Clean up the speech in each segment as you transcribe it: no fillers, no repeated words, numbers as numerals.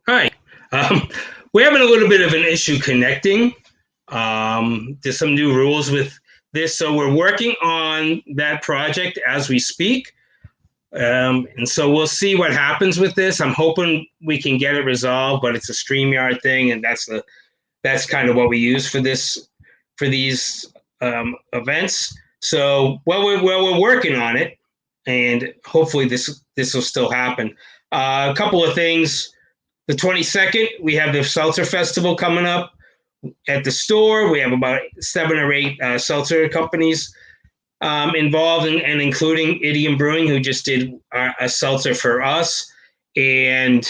Hi. Um, we're having a little bit of an issue connecting. There's some new rules with this, so we're working on that project as we speak. And so we'll see what happens with this. I'm hoping we can get it resolved, but it's a StreamYard thing, and that's kind of what we use for these events. So we're working on it, and hopefully this will still happen. A couple of things. The 22nd, we have the Seltzer Festival coming up at the store. We have about 7 or 8 seltzer companies involved, and including Idiom Brewing, who just did a seltzer for us. And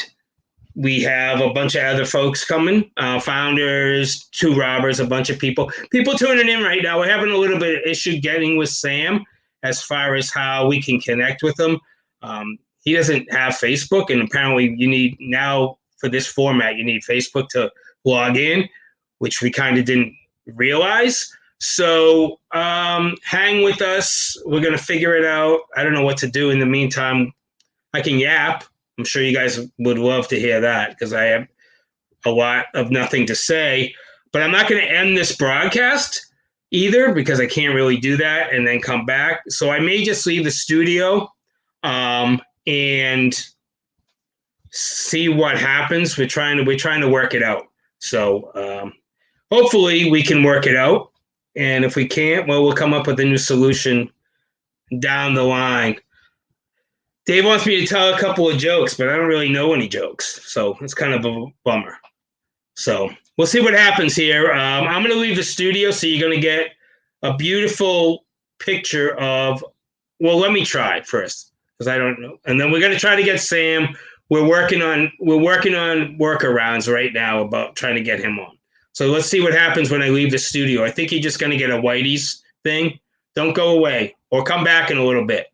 we have a bunch of other folks coming, founders, two robbers, a bunch of people tuning in right now. We're having a little bit of issue getting with Sam as far as how we can connect with him. He doesn't have Facebook, and apparently you need now for this format, you need Facebook to log in, which we kind of didn't realize. So hang with us. We're going to figure it out. I don't know what to do in the meantime. I can yap. I'm sure you guys would love to hear that because I have a lot of nothing to say. But I'm not going to end this broadcast either because I can't really do that and then come back. So I may just leave the studio and see what happens. We're trying to work it out. So hopefully we can work it out. And if we can't, well, we'll come up with a new solution down the line. Dave wants me to tell a couple of jokes, but I don't really know any jokes. So it's kind of a bummer. So we'll see what happens here. I'm going to leave the studio, so you're going to get a beautiful picture of, well, let me try first because I don't know. And then we're going to try to get Sam. We're working on workarounds right now about trying to get him on. So let's see what happens when I leave the studio. I think you're just going to get a Whitey's thing. Don't go away or come back in a little bit.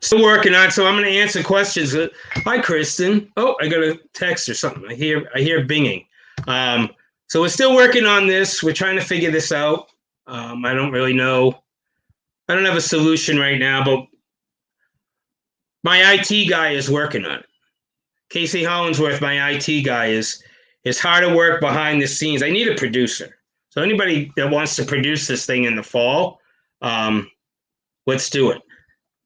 Still working on it, so I'm going to answer questions. Hi, Kristen. Oh, I got a text or something. I hear binging. So we're still working on this. We're trying to figure this out. I don't really know. I don't have a solution right now, but my IT guy is working on it. Casey Hollinsworth, my IT guy, is hard at work behind the scenes. I need a producer. So anybody that wants to produce this thing in the fall, let's do it.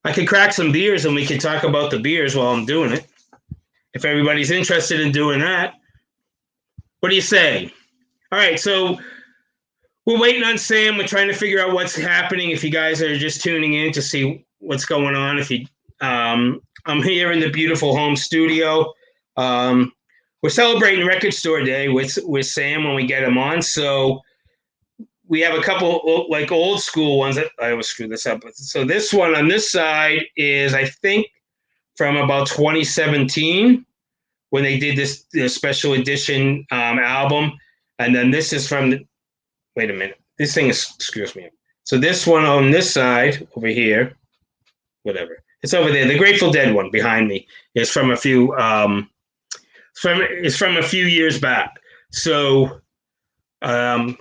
I could crack some beers and we could talk about the beers while I'm doing it. If everybody's interested in doing that, what do you say? All right, so we're waiting on Sam. We're trying to figure out what's happening. If you guys are just tuning in to see what's going on, I'm here in the beautiful home studio. We're celebrating Record Store Day with Sam when we get him on. So we have a couple like old school ones that I always screw this up. So this one on this side is, I think, from about 2017 when they did this special edition album. And then this is from, wait a minute, this thing is, excuse me. So this one on this side over here whatever. It's over there. The Grateful Dead one behind me is from a few from a few years back. So um,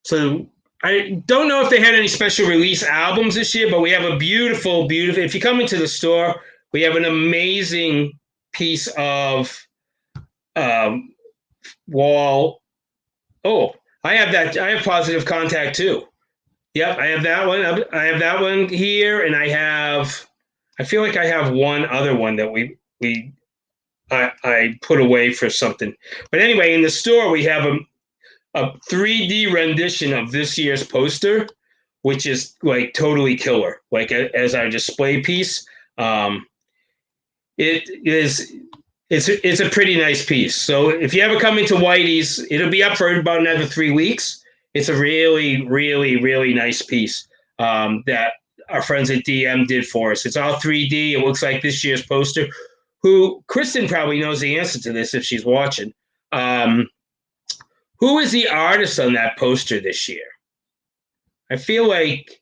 so I don't know if they had any special release albums this year, but we have a beautiful, beautiful. If you come into the store, we have an amazing piece of um, wall. Oh, I have that. I have Positive Contact too. Yep, I have that one. I have that one here, and I have. I feel like I have one other one that I put away for something. But anyway, in the store we have a 3D rendition of this year's poster, which is like totally killer. Like as our display piece, um, it is. It's a pretty nice piece. So if you ever come into Whitey's, it'll be up for about another 3 weeks. It's a really, really, really nice piece that our friends at DM did for us. It's all 3D. It looks like this year's poster. Who Kristen probably knows the answer to this if she's watching. Um, who is the artist on that poster this year? I feel like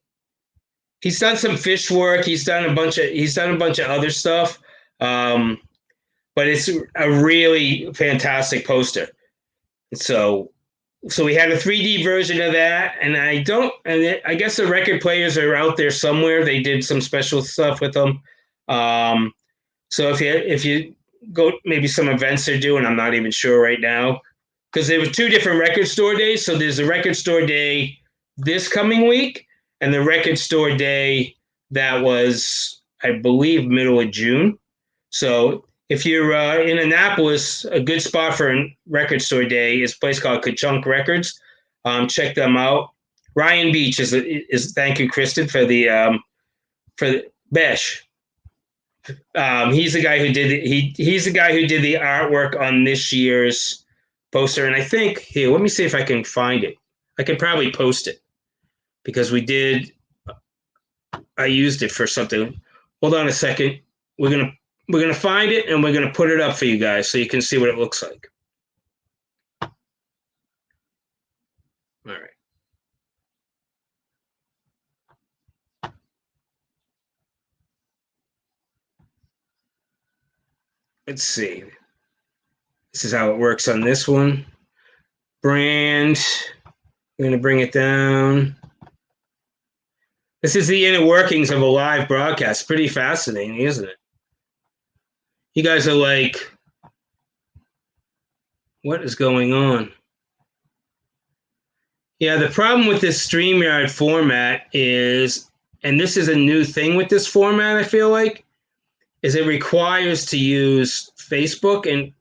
he's done some fish work. He's done a bunch of other stuff. Um, but it's a really fantastic poster. So we had a 3D version of that, and I guess the record players are out there somewhere. They did some special stuff with them. Um, so if you go, maybe some events they're doing, I'm not even sure right now, because there were two different record store days. So there's a record store day this coming week, and the record store day that was, I believe, middle of June. So if you're in Annapolis, a good spot for a record store day is a place called Ka-Chunk Records. Check them out. Ryan Beach is thank you, Kristen, for Besh. He's the guy who did he's the guy who did the artwork on this year's poster. And I think here, let me see if I can find it. I can probably post it because I used it for something. Hold on a second. We're gonna find it and we're gonna put it up for you guys so you can see what it looks like. All right. Let's see. This is how it works on this one. Brand. I'm gonna bring it down. This is the inner workings of a live broadcast. Pretty fascinating, isn't it? You guys are like, what is going on? Yeah, the problem with this StreamYard format is, and this is a new thing with this format, I feel like, is it requires to use Facebook, and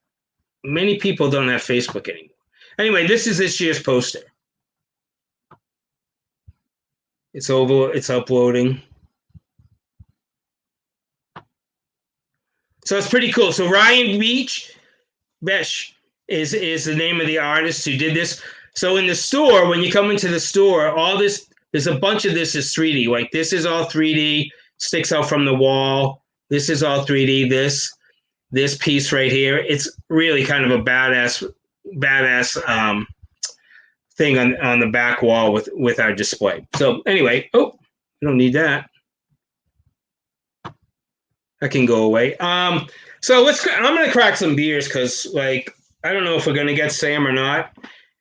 many people don't have Facebook anymore. Anyway, this is this year's poster. It's over. It's uploading. So it's pretty cool. So Ryan Besh is the name of the artist who did this. So in the store, when you come into the store, all this, there's a bunch of this is 3D. Like this is all 3D, sticks out from the wall. This is all 3D. This piece right here, it's really kind of a badass thing on the back wall with our display. So anyway, oh, I don't need that. That can go away. So I'm gonna crack some beers because like I don't know if we're gonna get Sam or not,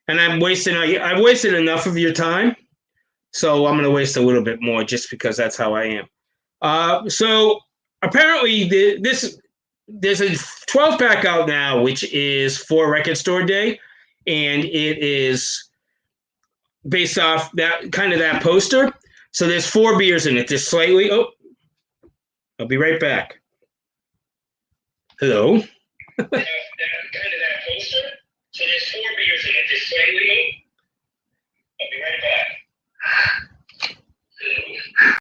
and I've wasted enough of your time, so I'm gonna waste a little bit more just because that's how I am. So apparently there's a 12 pack out now, which is for Record Store Day, and it is based off that poster. So there's 4 beers in it. There's slightly. Oh, I'll be right back. Hello. That poster. So there's 4 beers in it. There's slightly. I'll be right back. Hello.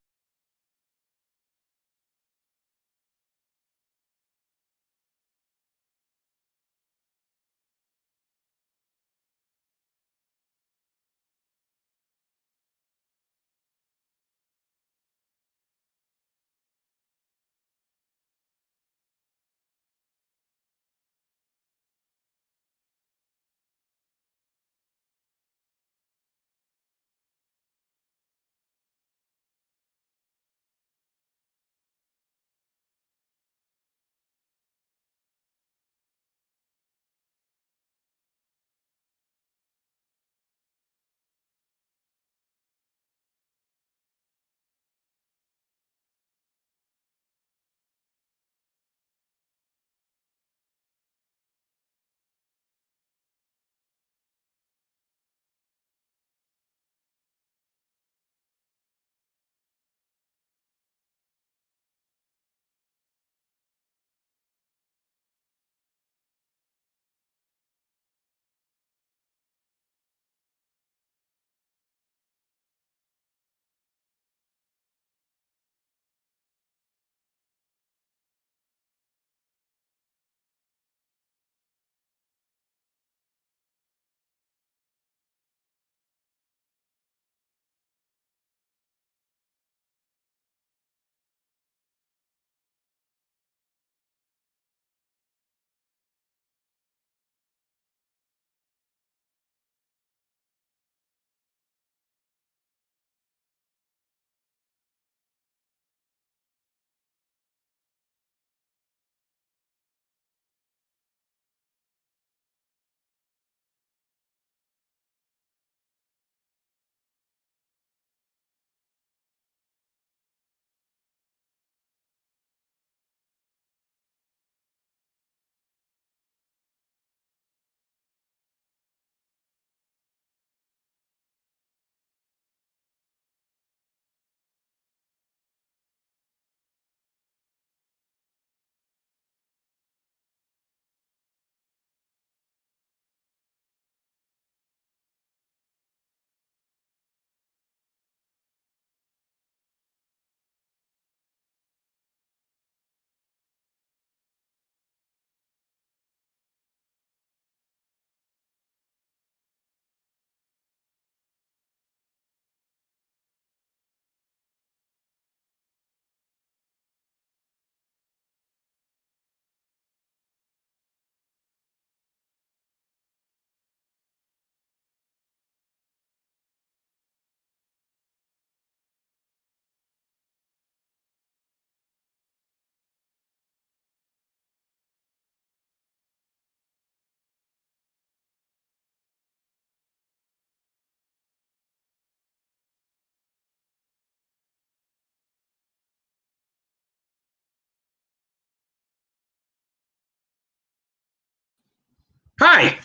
Hi,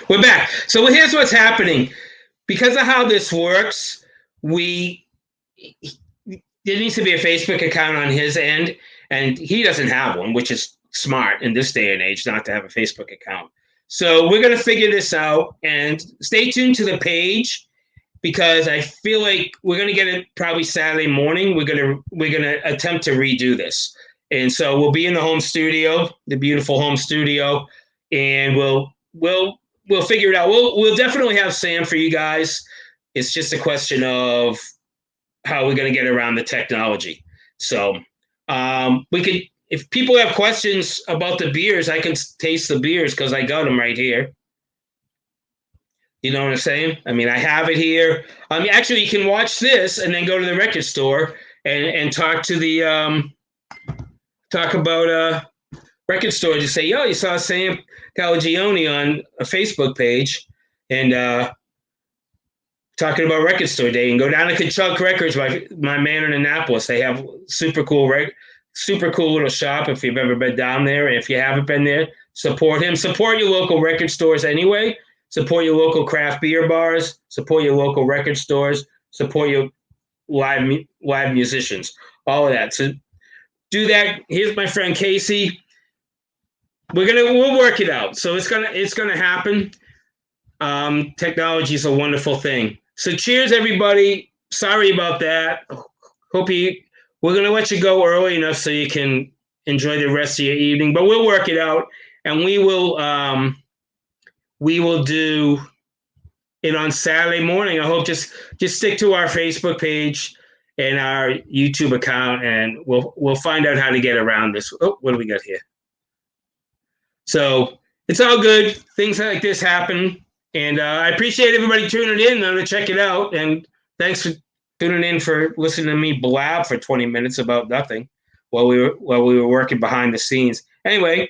we're back. So here's what's happening. Because of how this works, we there needs to be a Facebook account on his end, and he doesn't have one, which is smart in this day and age not to have a Facebook account. So we're gonna figure this out, and stay tuned to the page because I feel like we're gonna get it probably Saturday morning. We're gonna attempt to redo this, and so we'll be in the home studio, the beautiful home studio, and we'll figure it out. We'll definitely have Sam for you guys. It's just a question of how we're going to get around the technology. So we could, if people have questions about the beers, I can taste the beers because I got them right here. You know what I'm saying? I mean, I have it here. Actually, you can watch this and then go to the record store and talk to the talk about record store. Just say, "Yo, you saw Sam Calagione on a Facebook page," and talking about Record Store Day, and go down to Kachuk Records, my man in Annapolis. They have super cool little shop. If you've ever been down there, and if you haven't been there, support him. Support your local record stores anyway. Support your local craft beer bars. Support your local record stores. Support your live musicians. All of that. So do that. Here's my friend Casey. We'll work it out. So it's gonna happen. Technology is a wonderful thing. So cheers, everybody. Sorry about that. We're going to let you go early enough so you can enjoy the rest of your evening, but we'll work it out, and we will do it on Saturday morning. I hope just stick to our Facebook page and our YouTube account, and we'll find out how to get around this. Oh, what do we got here? So it's all good. Things like this happen. And I appreciate everybody tuning in to check it out. And thanks for tuning in for listening to me blab for 20 minutes about nothing while we were working behind the scenes. Anyway,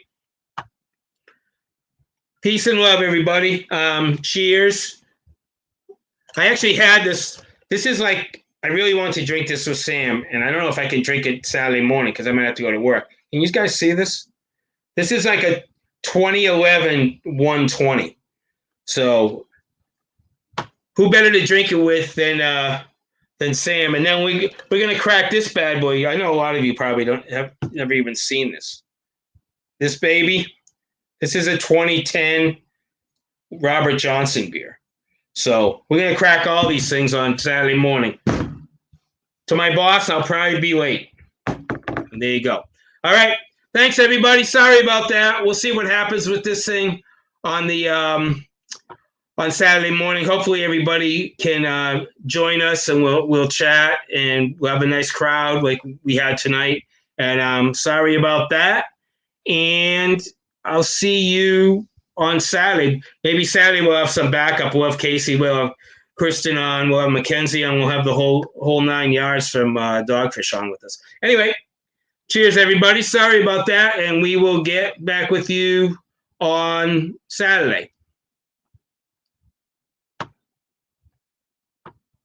peace and love, everybody. Cheers. I actually had this. This is like, I really want to drink this with Sam, and I don't know if I can drink it Saturday morning because I might have to go to work. Can you guys see this? This is like a 2011 120. So who better to drink it with than Sam? And then we're gonna crack this bad boy. I know a lot of you probably have never even seen this. This baby. This is a 2010 Robert Johnson beer. So we're gonna crack all these things on Saturday morning. To my boss, I'll probably be late. And there you go. All right. Thanks, everybody. Sorry about that. We'll see what happens with this thing on the on Saturday morning. Hopefully, everybody can join us, and we'll chat, and we'll have a nice crowd like we had tonight. And sorry about that. And I'll see you on Saturday. Maybe Saturday we'll have some backup. We'll have Casey. We'll have Kristen on. We'll have Mackenzie on. We'll have the whole 9 yards from Dogfish on with us. Anyway. Cheers, everybody. Sorry about that, and we will get back with you on Saturday.